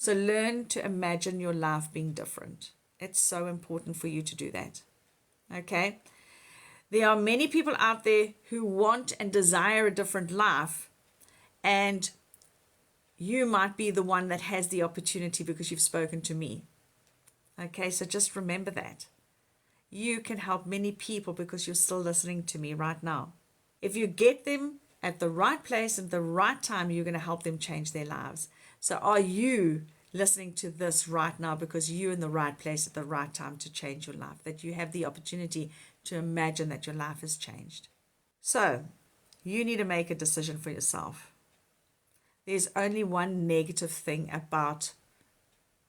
So learn to imagine your life being different. It's so important for you to do that. Okay? There are many people out there who want and desire a different life, and you might be the one that has the opportunity because you've spoken to me. Okay, so just remember that. You can help many people because you're still listening to me right now. If you get them at the right place and the right time, you're going to help them change their lives. So are you listening to this right now because you're in the right place at the right time to change your life, that you have the opportunity to imagine that your life has changed? So you need to make a decision for yourself. There's only one negative thing about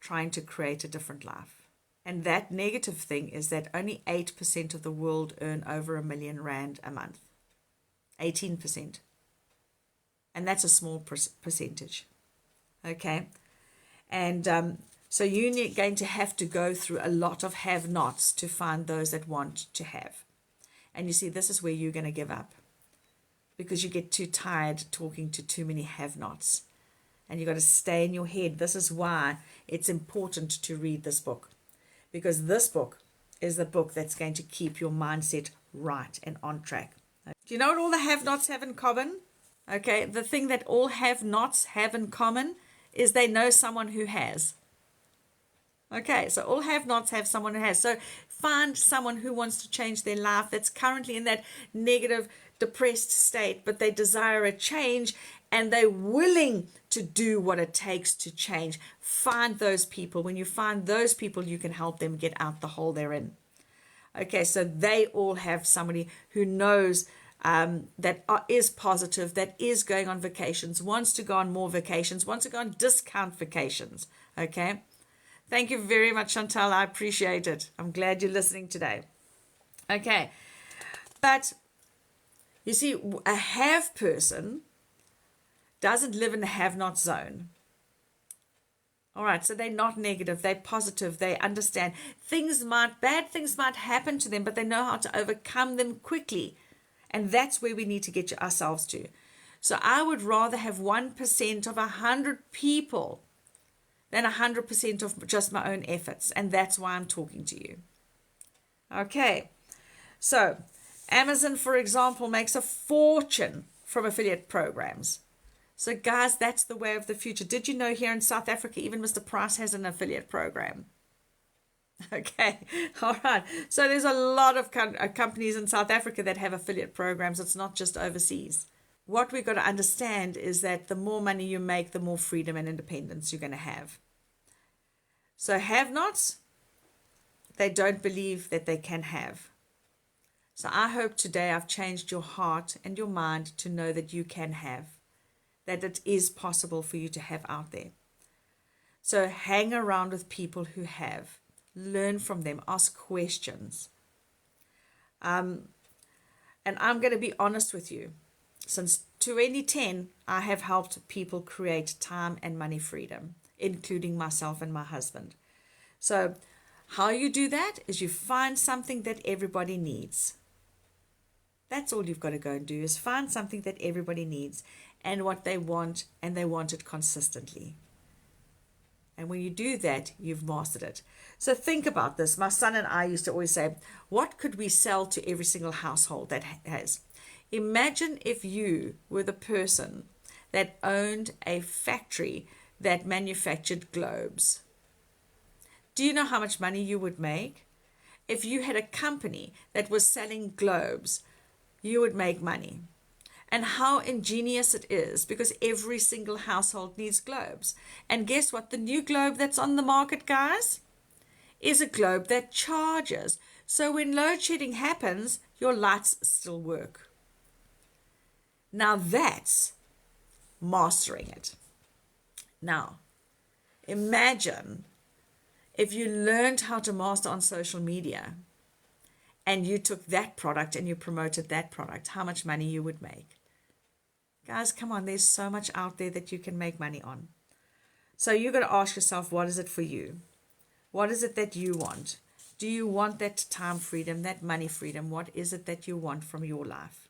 trying to create a different life. And that negative thing is that only 8% of the world earn over R1,000,000 a month. 18%. And that's a small percentage. Okay? And so you're going to have to go through a lot of have-nots to find those that want to have. And you see, this is where you're going to give up, because you get too tired talking to too many have-nots. And you've got to stay in your head. This is why it's important to read this book, because this book is the book that's going to keep your mindset right and on track. Do you know what all the have-nots have in common? Okay, the thing that all have-nots have in common is they know someone who has. Okay, so all have-nots have someone who has. So find someone who wants to change their life, that's currently in that negative, depressed state, but they desire a change and they're willing to do what it takes to change. Find those people. When you find those people, you can help them get out the hole they're in. Okay, so they all have somebody who knows that is positive, that is going on vacations, wants to go on more vacations, wants to go on discount vacations. Okay, thank you very much, Chantal. I appreciate it. I'm glad you're listening today. Okay, but you see, a have person doesn't live in the have-not zone. All right, so they're not negative, they're positive, they understand bad things might happen to them, but they know how to overcome them quickly. And that's where we need to get ourselves to. So I would rather have 1% of 100 people than 100% of just my own efforts. And that's why I'm talking to you. Okay, so Amazon, for example, makes a fortune from affiliate programs. So guys, that's the way of the future. Did you know here in South Africa, even Mr. Price has an affiliate program? Okay, all right. So there's a lot of companies in South Africa that have affiliate programs. It's not just overseas. What we've got to understand is that the more money you make, the more freedom and independence you're going to have. So have-nots, they don't believe that they can have. So I hope today I've changed your heart and your mind to know that you can have, that it is possible for you to have out there. So hang around with people who have. Learn from them, ask questions. And I'm going to be honest with you. Since 2010, I have helped people create time and money freedom, including myself and my husband. So how you do that is you find something that everybody needs. That's all you've got to go and do, is find something that everybody needs and what they want, and they want it consistently. And when you do that, you've mastered it. So think about this. My son and I used to always say, what could we sell to every single household that has? Imagine if you were the person that owned a factory that manufactured globes. Do you know how much money you would make? If you had a company that was selling globes, you would make money. And how ingenious it is, because every single household needs globes. And guess what? The new globe that's on the market, guys, is a globe that charges. So when load shedding happens, your lights still work. Now that's mastering it. Now, imagine if you learned how to master on social media and you took that product and you promoted that product, how much money you would make. Guys, come on, there's so much out there that you can make money on. So you've got to ask yourself, what is it for you? What is it that you want? Do you want that time freedom, that money freedom? What is it that you want from your life?